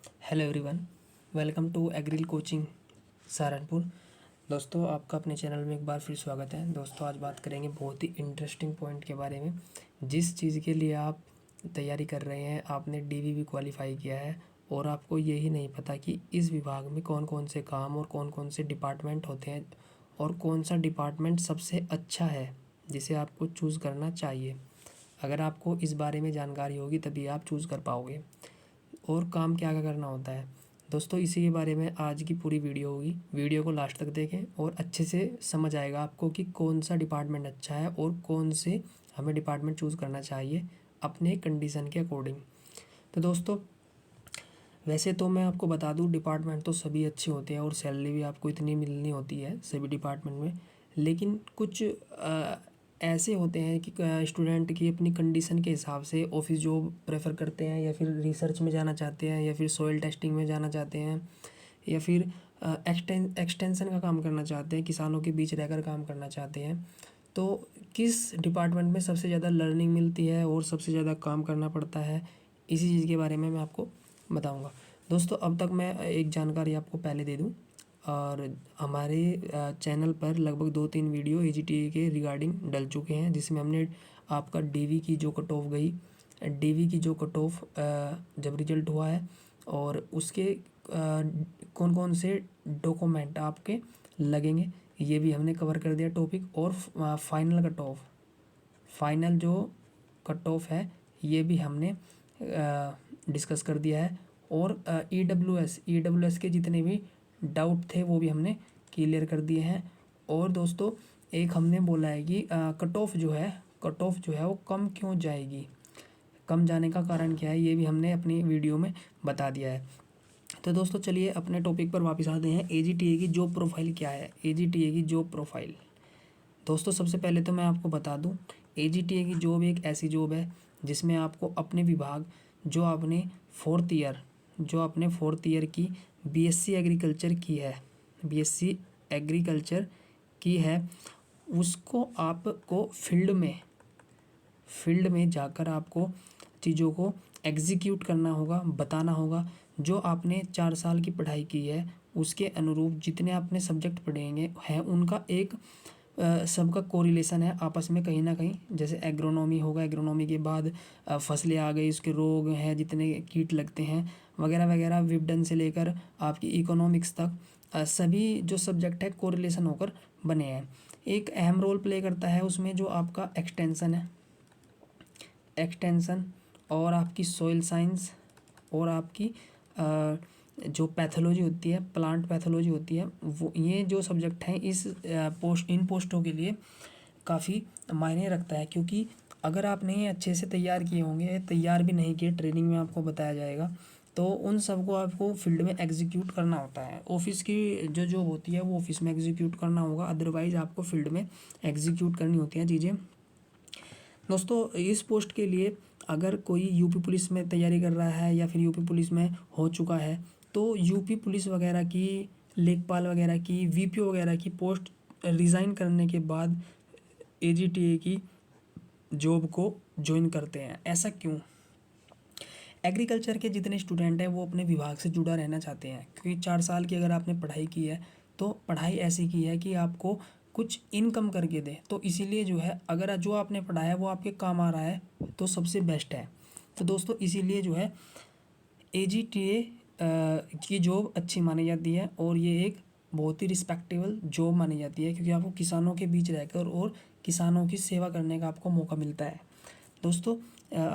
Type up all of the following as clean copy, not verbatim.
Hello everyone, welcome to एग्रिल coaching Saharanpur. दोस्तों, आपका अपने चैनल में एक बार फिर स्वागत है। दोस्तों, आज बात करेंगे बहुत ही इंटरेस्टिंग पॉइंट के बारे में। जिस चीज़ के लिए आप तैयारी कर रहे हैं, आपने डीवीवी क्वालिफाई किया है और आपको यही नहीं पता कि इस विभाग में कौन कौन से काम और कौन कौन से डिपार्टमेंट होते हैं और कौन सा डिपार्टमेंट सबसे अच्छा है जिसे आपको चूज़ करना चाहिए। अगर आपको इस बारे में जानकारी होगी तभी आप चूज़ कर पाओगे और काम क्या क्या करना होता है। दोस्तों, इसी के बारे में आज की पूरी वीडियो होगी। वीडियो को लास्ट तक देखें और अच्छे से समझ आएगा आपको कि कौन सा डिपार्टमेंट अच्छा है और कौन से हमें डिपार्टमेंट चूज़ करना चाहिए अपने कंडीशन के अकॉर्डिंग। तो दोस्तों, वैसे तो मैं आपको बता दूं, डिपार्टमेंट तो सभी अच्छे होते हैं और सैलरी भी आपको इतनी मिलनी होती है सभी डिपार्टमेंट में। लेकिन कुछ ऐसे होते हैं कि स्टूडेंट की अपनी कंडीशन के हिसाब से ऑफिस जॉब प्रेफर करते हैं, या फिर रिसर्च में जाना चाहते हैं, या फिर सॉइल टेस्टिंग में जाना चाहते हैं, या फिर एक्सटेंशन का काम करना चाहते हैं, किसानों के बीच रहकर काम करना चाहते हैं। तो किस डिपार्टमेंट में सबसे ज़्यादा लर्निंग मिलती है और सबसे ज़्यादा काम करना पड़ता है, इसी चीज़ के बारे में मैं आपको बताऊंगा। दोस्तों, अब तक मैं एक जानकारी आपको पहले दे दूं, और हमारे चैनल पर लगभग 2-3 वीडियो एजीटीए के रिगार्डिंग डल चुके हैं, जिसमें हमने आपका डीवी की जो कट ऑफ गई, डीवी की जो कट ऑफ जब रिजल्ट हुआ है और उसके कौन कौन से डॉक्यूमेंट आपके लगेंगे, ये भी हमने कवर कर दिया टॉपिक। और फाइनल कट ऑफ, फाइनल जो कट ऑफ है ये भी हमने डिस्कस कर दिया है। और ईडब्ल्यूएस के जितने भी डाउट थे वो भी हमने क्लियर कर दिए हैं। और दोस्तों, एक हमने बोला है कि कट ऑफ जो है वो कम क्यों जाएगी, कम जाने का कारण क्या है, ये भी हमने अपनी वीडियो में बता दिया है। तो दोस्तों, चलिए अपने टॉपिक पर वापस आते हैं। एजीटीए की जॉब प्रोफाइल क्या है। एजीटीए की जॉब प्रोफाइल, दोस्तों सबसे पहले तो मैं आपको बता दूं, एजीटीए की जॉब एक ऐसी जॉब है जिसमें आपको अपने विभाग, जो आपने फोर्थ ईयर की बीएससी एग्रीकल्चर की है, बीएससी एग्रीकल्चर की है, उसको आपको फील्ड में जाकर आपको चीज़ों को एग्जीक्यूट करना होगा, बताना होगा। जो आपने 4 साल की पढ़ाई की है उसके अनुरूप जितने आपने सब्जेक्ट पढ़ेंगे हैं उनका एक सबका कोरिलेशन है आपस में कहीं ना कहीं। जैसे एग्रोनॉमी होगा, एग्रोनॉमी के बाद फसलें आ गई, उसके रोग हैं, जितने कीट लगते हैं वगैरह वगैरह, विपणन से लेकर आपकी इकोनॉमिक्स तक सभी जो सब्जेक्ट है कोरिलेशन होकर बने हैं। एक अहम रोल प्ले करता है उसमें जो आपका एक्सटेंशन और आपकी सॉइल साइंस और आपकी जो पैथोलॉजी होती है, प्लांट पैथोलॉजी होती है, वो ये जो सब्जेक्ट हैं इस इन पोस्टों के लिए काफ़ी मायने रखता है। क्योंकि अगर आपने ये अच्छे से तैयार किए होंगे, तैयार भी नहीं किए, ट्रेनिंग में आपको बताया जाएगा, तो उन सबको आपको फील्ड में एग्जीक्यूट करना होता है। ऑफिस की जो जॉब होती है वो ऑफिस में एग्जीक्यूट करना होगा, अदरवाइज़ आपको फील्ड में एग्जीक्यूट करनी होती हैं चीज़ें। दोस्तों, इस पोस्ट के लिए अगर कोई यूपी पुलिस में तैयारी कर रहा है या फिर यूपी पुलिस में हो चुका है, तो यूपी पुलिस वगैरह की, लेखपाल वगैरह की, वीपीओ वगैरह की पोस्ट रिज़ाइन करने के बाद एजीटीए की जॉब को ज्वाइन करते हैं। ऐसा क्यों? एग्रीकल्चर के जितने स्टूडेंट हैं वो अपने विभाग से जुड़ा रहना चाहते हैं, क्योंकि 4 साल की अगर आपने पढ़ाई की है तो पढ़ाई ऐसी की है कि आपको कुछ इनकम करके दे। तो इसीलिए जो है, अगर जो आपने पढ़ा है वो आपके काम आ रहा है तो सबसे बेस्ट है। तो दोस्तों, इसीलिए जो है एजीटीए की जॉब अच्छी मानी जाती है और ये एक बहुत ही रिस्पेक्टेबल जॉब मानी जाती है, क्योंकि आपको किसानों के बीच रहकर और किसानों की सेवा करने का आपको मौका मिलता है। दोस्तों,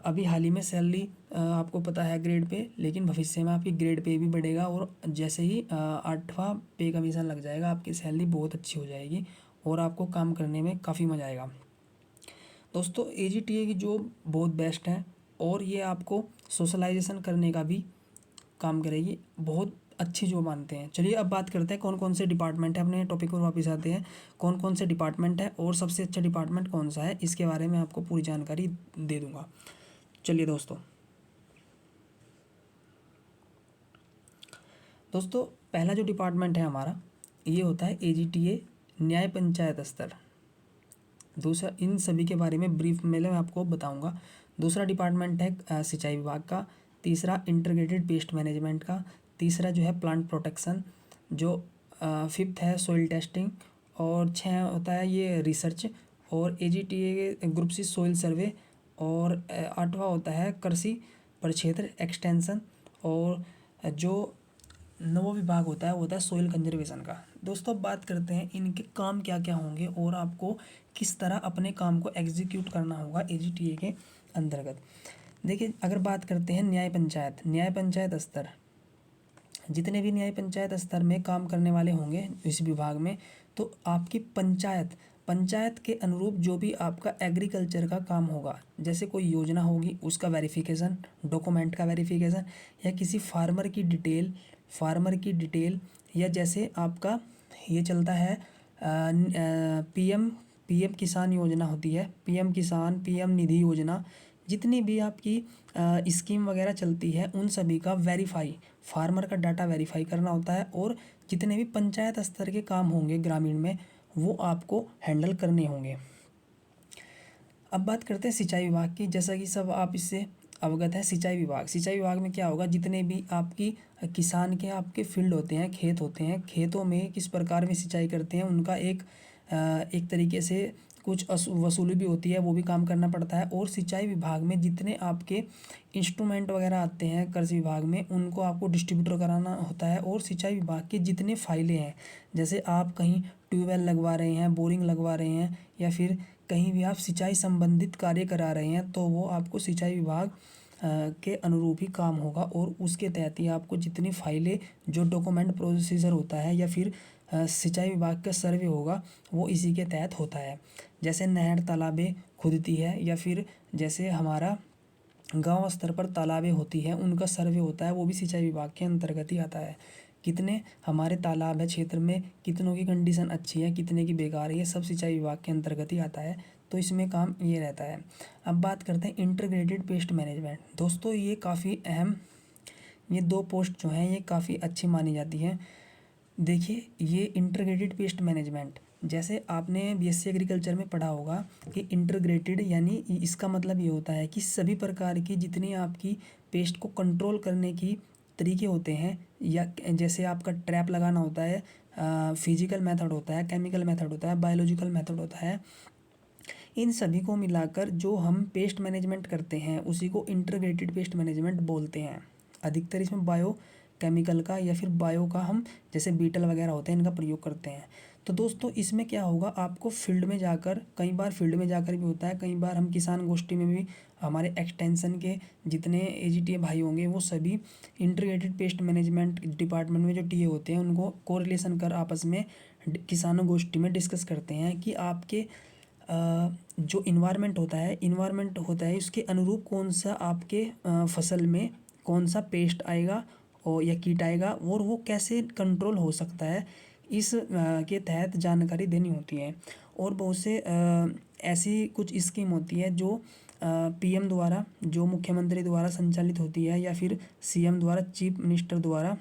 अभी हाल ही में सैलरी आपको पता है ग्रेड पे, लेकिन भविष्य में आपकी ग्रेड पे भी बढ़ेगा और जैसे ही 8वां पे कमीशन लग जाएगा आपकी सैलरी बहुत अच्छी हो जाएगी और आपको काम करने में काफ़ी मज़ा आएगा। दोस्तों, एजीटीए की जॉब बहुत बेस्ट है और ये आपको सोशलाइजेशन करने का भी काम करेगी, बहुत अच्छी जॉब मानते हैं। चलिए अब बात करते हैं कौन कौन से डिपार्टमेंट है, अपने टॉपिक पर वापस आते हैं। कौन कौन से डिपार्टमेंट है और सबसे अच्छा डिपार्टमेंट कौन सा है, इसके बारे में आपको पूरी जानकारी दे दूंगा। चलिए दोस्तों, पहला जो डिपार्टमेंट है हमारा ये होता है एजीटीए न्याय पंचायत स्तर। दूसरा, इन सभी के बारे में ब्रीफ में मैं आपको बताऊंगा। दूसरा डिपार्टमेंट है सिंचाई विभाग का। तीसरा इंटीग्रेटेड पेस्ट मैनेजमेंट का, तीसरा जो है प्लांट प्रोटेक्शन, जो फिफ्थ है सॉइल टेस्टिंग, और 6 होता है ये रिसर्च, और AGTA ग्रुप सी सॉइल सर्वे, और 8वां होता है कृषि प्रक्षेत्र एक्सटेंशन, और जो 9वां विभाग होता है वो होता है सॉइल कंजर्वेशन का। दोस्तों अब बात करते हैं इनके काम क्या क्या होंगे और आपको किस तरह अपने काम को एग्जीक्यूट करना होगा AGTA के अंतर्गत। देखिए अगर बात करते हैं न्याय पंचायत स्तर, जितने भी न्याय पंचायत स्तर में काम करने वाले होंगे इस विभाग में, तो आपकी पंचायत के अनुरूप जो भी आपका एग्रीकल्चर का काम होगा, जैसे कोई योजना होगी उसका वेरिफिकेशन, डॉक्यूमेंट का वेरिफिकेशन, या किसी फार्मर की डिटेल, या जैसे आपका ये चलता है पीएम किसान योजना होती है, पीएम किसान, पीएम निधि योजना, जितनी भी आपकी स्कीम वगैरह चलती है उन सभी का फार्मर का डाटा वेरीफाई करना होता है, और जितने भी पंचायत स्तर के काम होंगे ग्रामीण में वो आपको हैंडल करने होंगे। अब बात करते हैं सिंचाई विभाग की। जैसा कि सब आप इससे अवगत है, सिंचाई विभाग में क्या होगा, जितने भी आपकी किसान के आपके फील्ड होते हैं, खेत होते हैं, खेतों में किस प्रकार में सिंचाई करते हैं उनका एक तरीके से कुछ वसूली भी होती है, वो भी काम करना पड़ता है। और सिंचाई विभाग में जितने आपके इंस्ट्रूमेंट वगैरह आते हैं कृषि विभाग में उनको आपको डिस्ट्रीब्यूटर कराना होता है। और सिंचाई विभाग के जितने फाइलें हैं, जैसे आप कहीं ट्यूबवेल लगवा रहे हैं, बोरिंग लगवा रहे हैं, या फिर कहीं भी आप सिंचाई संबंधित कार्य करा रहे हैं, तो वो आपको सिंचाई विभाग के अनुरूप ही काम होगा, और उसके तहत ही आपको जितनी फाइलें, जो डॉक्यूमेंट प्रोसीजर होता है, या फिर सिंचाई विभाग का सर्वे होगा वो इसी के तहत होता है। जैसे नहर तालाबें खुदती है, या फिर जैसे हमारा गांव स्तर पर तालाबें होती हैं उनका सर्वे होता है, वो भी सिंचाई विभाग के अंतर्गत ही आता है। कितने हमारे तालाब है क्षेत्र में, कितनों की कंडीशन अच्छी है, कितने की बेकार है, ये सब सिंचाई विभाग के अंतर्गत ही आता है, तो इसमें काम ये रहता है। अब बात करते हैं इंटीग्रेटेड पेस्ट मैनेजमेंट। दोस्तों ये काफ़ी अहम, ये 2 पोस्ट जो हैं ये काफ़ी अच्छी मानी जाती हैं। देखिए ये इंटीग्रेटेड पेस्ट मैनेजमेंट, जैसे आपने BSc एग्रीकल्चर में पढ़ा होगा कि इंटीग्रेटेड यानी इसका मतलब ये होता है कि सभी प्रकार की जितनी आपकी पेस्ट को कंट्रोल करने की तरीके होते हैं, या जैसे आपका ट्रैप लगाना होता है, फिजिकल मेथड होता है, केमिकल मेथड होता है, बायोलॉजिकल मेथड होता है, इन सभी को मिलाकर जो हम पेस्ट मैनेजमेंट करते हैं उसी को इंटीग्रेटेड पेस्ट मैनेजमेंट बोलते हैं। अधिकतर इसमें बायो केमिकल का या फिर बायो का हम जैसे बीटल वगैरह होते हैं इनका प्रयोग करते हैं। तो दोस्तों इसमें क्या होगा, आपको फील्ड में जाकर, कई बार फील्ड में जाकर भी होता है, कई बार हम किसान गोष्ठी में भी, हमारे एक्सटेंशन के जितने AGTA भाई होंगे वो सभी इंटीग्रेटेड पेस्ट मैनेजमेंट डिपार्टमेंट में जो TA होते हैं उनको कोरिलेशन कर आपस में किसानों गोष्ठी में डिस्कस करते हैं कि आपके जो इन्वायरमेंट होता है उसके अनुरूप कौन सा आपके फसल में कौन सा पेस्ट आएगा और या कीट आएगा, और वो कैसे कंट्रोल हो सकता है, इस के तहत जानकारी देनी होती है। और बहुत से ऐसी कुछ स्कीम होती है जो PM द्वारा, जो मुख्यमंत्री द्वारा संचालित होती है, या फिर CM द्वारा, चीफ मिनिस्टर द्वारा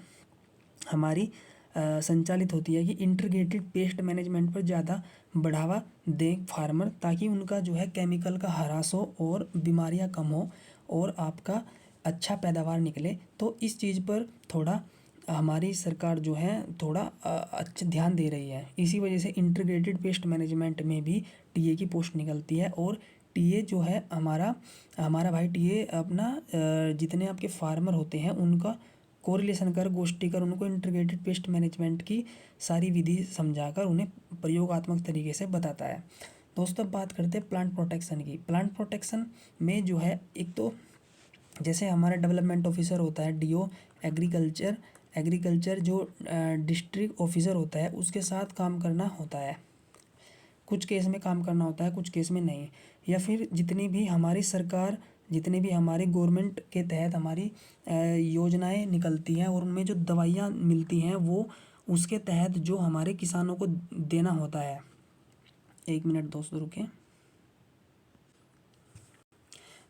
हमारी संचालित होती है कि इंटीग्रेटेड पेस्ट मैनेजमेंट पर ज़्यादा बढ़ावा दें फार्मर, ताकि उनका जो है केमिकल का ह्रास हो और बीमारियां कम हो और आपका अच्छा पैदावार निकले। तो इस चीज़ पर थोड़ा हमारी सरकार जो है थोड़ा अच्छा ध्यान दे रही है। इसी वजह से इंटीग्रेटेड पेस्ट मैनेजमेंट में भी TA की पोस्ट निकलती है, और TA जो है हमारा भाई TA अपना जितने आपके फार्मर होते हैं उनका कोरिलेशन कर, गोष्ठी कर, उनको इंटीग्रेटेड पेस्ट मैनेजमेंट की सारी विधि समझाकर उन्हें प्रयोगात्मक तरीके से बताता है। दोस्तों अब बात करते हैं प्लांट प्रोटेक्शन की। प्लांट प्रोटेक्शन में जो है, एक तो जैसे हमारा डेवलपमेंट ऑफिसर होता है DO एग्रीकल्चर जो डिस्ट्रिक्ट ऑफिसर होता है उसके साथ काम करना होता है, कुछ केस में काम करना होता है, कुछ केस में नहीं। या फिर जितनी भी हमारी सरकार, जितनी भी हमारी गवर्नमेंट के तहत हमारी योजनाएं निकलती हैं और उनमें जो दवाइयाँ मिलती हैं वो उसके तहत जो हमारे किसानों को देना होता है। 1 मिनट दोस्तों रुकें।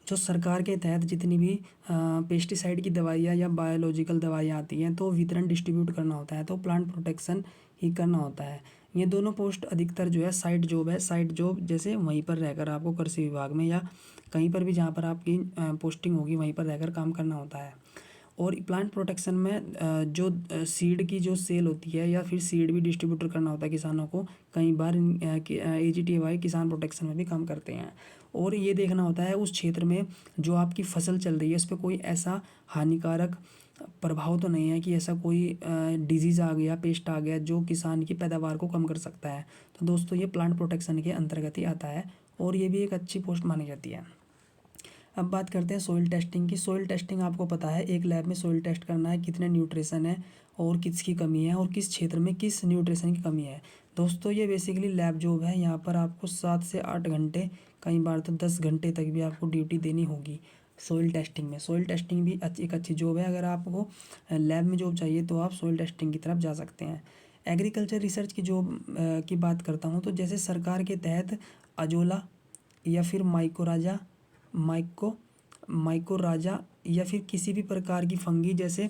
जो सरकार के तहत जितनी भी पेस्टिसाइड की दवाइयाँ या बायोलॉजिकल दवाइयाँ आती हैं तो वितरण डिस्ट्रीब्यूट करना होता है, तो प्लांट प्रोटेक्शन ही करना होता है। ये दोनों पोस्ट अधिकतर जो है साइट जॉब है। साइट जॉब जैसे वहीं पर रहकर आपको कृषि विभाग में या कहीं पर भी जहाँ पर आपकी पोस्टिंग होगी वहीं पर रहकर काम करना होता है। और प्लांट प्रोटेक्शन में जो सीड की जो सेल होती है या फिर सीड भी डिस्ट्रीब्यूटर करना होता है किसानों को। कई बार AGTY किसान प्रोटेक्शन में भी काम करते हैं। और ये देखना होता है उस क्षेत्र में जो आपकी फसल चल रही है उस पर कोई ऐसा हानिकारक प्रभाव तो नहीं है कि ऐसा कोई डिजीज़ आ गया, पेस्ट आ गया जो किसान की पैदावार को कम कर सकता है। तो दोस्तों ये प्लांट प्रोटेक्शन के अंतर्गत ही आता है और ये भी एक अच्छी पोस्ट मानी जाती है। अब बात करते हैं सोइल टेस्टिंग की। सोइल टेस्टिंग आपको पता है एक लैब में सोइल टेस्ट करना है कितने न्यूट्रिशन है और किसकी कमी है और किस क्षेत्र में किस न्यूट्रिशन की कमी है। दोस्तों ये बेसिकली लैब जॉब है। यहाँ पर आपको 7 से 8 घंटे, कई बार तो 10 घंटे तक भी आपको ड्यूटी देनी होगी सोइल टेस्टिंग में। सोइल टेस्टिंग भी एक अच्छी जॉब है। अगर आपको लैब में जॉब चाहिए तो आप सोइल टेस्टिंग की तरफ जा सकते हैं। एग्रीकल्चर रिसर्च की जॉब की बात करता हूँ तो जैसे सरकार के तहत अजोला या फिर माइकोराजा या फिर किसी भी प्रकार की फंगी जैसे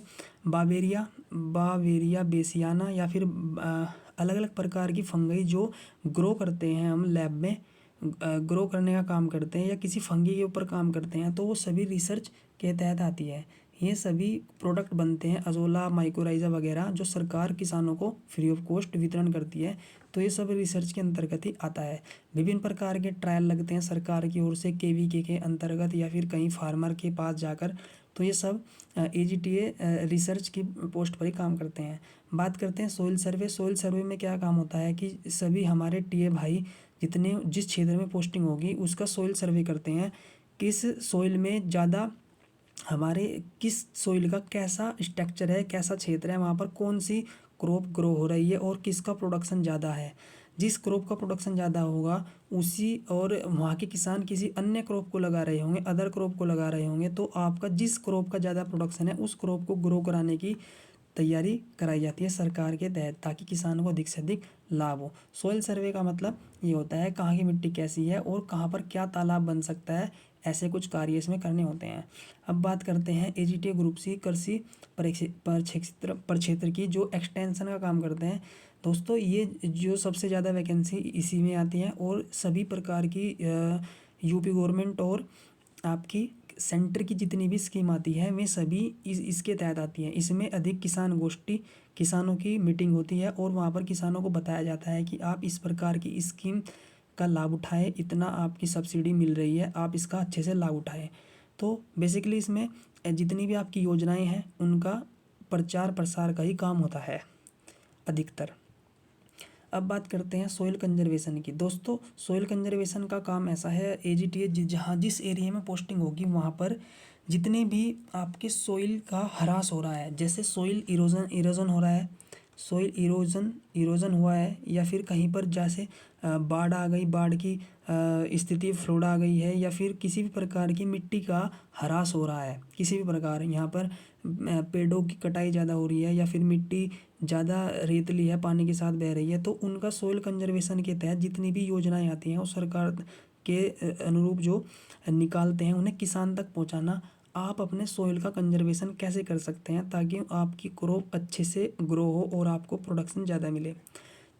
बावेरिया बेसियाना या फिर अलग अलग प्रकार की फंगी जो ग्रो करते हैं, हम लैब में ग्रो करने का काम करते हैं या किसी फंगी के ऊपर काम करते हैं, तो वो सभी रिसर्च के तहत आती है। ये सभी प्रोडक्ट बनते हैं अजोला माइकोराइजा वगैरह जो सरकार किसानों को फ्री ऑफ कॉस्ट वितरण करती है। तो ये सब रिसर्च के अंतर्गत ही आता है। विभिन्न प्रकार के ट्रायल लगते हैं सरकार की ओर से KVK के अंतर्गत या फिर कहीं फार्मर के पास जाकर। तो ये सब AGTA रिसर्च की पोस्ट पर ही काम करते हैं। बात करते हैं सोइल सर्वे। सोइल सर्वे में क्या काम होता है कि सभी हमारे TA भाई जितने जिस क्षेत्र में पोस्टिंग होगी उसका सोइल सर्वे करते हैं। किस सोइल में ज़्यादा हमारे किस सोइल का कैसा स्ट्रक्चर है, कैसा क्षेत्र है, वहाँ पर कौन सी क्रॉप ग्रो हो रही है और किसका प्रोडक्शन ज़्यादा है। जिस क्रॉप का प्रोडक्शन ज़्यादा होगा उसी और वहाँ के किसान किसी अन्य क्रॉप को लगा रहे होंगे, अदर क्रॉप को लगा रहे होंगे, तो आपका जिस क्रॉप का ज़्यादा प्रोडक्शन है उस क्रॉप को ग्रो कराने की तैयारी कराई जाती है सरकार के तहत ताकि किसानों को अधिक से अधिक लाभ हो। सोइल सर्वे का मतलब ये होता है कहाँ की मिट्टी कैसी है और कहाँ पर क्या तालाब बन सकता है, ऐसे कुछ कार्य इसमें करने होते हैं। अब बात करते हैं AGTA ग्रुप C कृषि प्रक्षेत्र की जो एक्सटेंशन का काम करते हैं। दोस्तों ये जो सबसे ज़्यादा वैकेंसी इसी में आती है और सभी प्रकार की UP गवर्नमेंट और आपकी सेंटर की जितनी भी स्कीम आती है वे सभी इसके तहत आती हैं। इसमें अधिक किसान गोष्ठी, किसानों की मीटिंग होती है और वहाँ पर किसानों को बताया जाता है कि आप इस प्रकार की स्कीम का लाभ उठाएं, इतना आपकी सब्सिडी मिल रही है, आप इसका अच्छे से लाभ उठाएं। तो बेसिकली इसमें जितनी भी आपकी योजनाएं हैं उनका प्रचार प्रसार का ही काम होता है अधिकतर। अब बात करते हैं सोइल कंजर्वेशन की। दोस्तों सोइल कंजर्वेशन का काम ऐसा है AGTA जहाँ जिस एरिया में पोस्टिंग होगी वहाँ पर जितने भी आपके सोइल का ह्रास हो रहा है, जैसे सोइल इरोजन हो रहा है, सोइल इरोजन हुआ है या फिर कहीं पर जैसे बाढ़ आ गई, बाढ़ की स्थिति फ्लड आ गई है या फिर किसी भी प्रकार की मिट्टी का ह्रास हो रहा है, किसी भी प्रकार यहाँ पर पेड़ों की कटाई ज़्यादा हो रही है या फिर मिट्टी ज़्यादा रेतली है, पानी के साथ बह रही है, तो उनका सोइल कंजर्वेशन के तहत जितनी भी योजनाएं आती हैं उस सरकार के अनुरूप जो निकालते हैं उन्हें किसान तक पहुंचाना। आप अपने सोइल का कंजर्वेशन कैसे कर सकते हैं ताकि आपकी क्रॉप अच्छे से ग्रो हो और आपको प्रोडक्शन ज़्यादा मिले।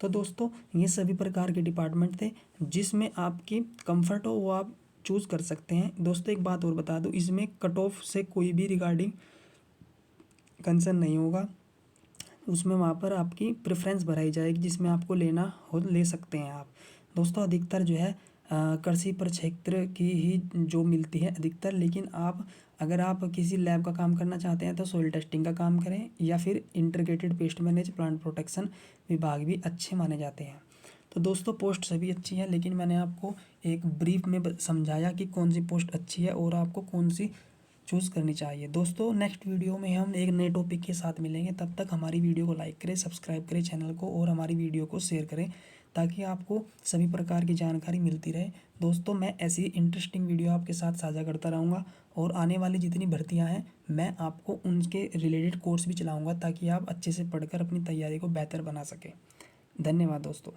तो दोस्तों ये सभी प्रकार के डिपार्टमेंट थे जिसमें आपकी कंफर्ट हो वो आप चूज़ कर सकते हैं। दोस्तों एक बात और बता दूं, इसमें कट ऑफ से कोई भी रिगार्डिंग कंसर्न नहीं होगा। उसमें वहाँ पर आपकी प्रेफरेंस भराई जाएगी, जिसमें आपको लेना हो ले सकते हैं आप। दोस्तों अधिकतर जो है कृषि प्रक्षेत्र की ही जो मिलती है अधिकतर, लेकिन अगर आप किसी लैब का काम करना चाहते हैं तो सोइल टेस्टिंग का काम करें या फिर integrated pest manage plant protection विभाग भी अच्छे माने जाते हैं। तो दोस्तों पोस्ट सभी अच्छी है, लेकिन मैंने आपको एक ब्रीफ में समझाया कि कौन सी पोस्ट अच्छी है और आपको कौन सी चूज़ करनी चाहिए। दोस्तों नेक्स्ट वीडियो में हम एक नए टॉपिक के साथ मिलेंगे। तब तक हमारी वीडियो को लाइक करें, सब्सक्राइब करें चैनल को और हमारी वीडियो को शेयर करें ताकि आपको सभी प्रकार की जानकारी मिलती रहे। दोस्तों मैं ऐसी इंटरेस्टिंग वीडियो आपके साथ साझा करता रहूँगा और आने वाली जितनी भर्तियाँ हैं मैं आपको उनके रिलेटेड कोर्स भी चलाऊँगा ताकि आप अच्छे से पढ़कर अपनी तैयारी को बेहतर बना सकें। धन्यवाद दोस्तों।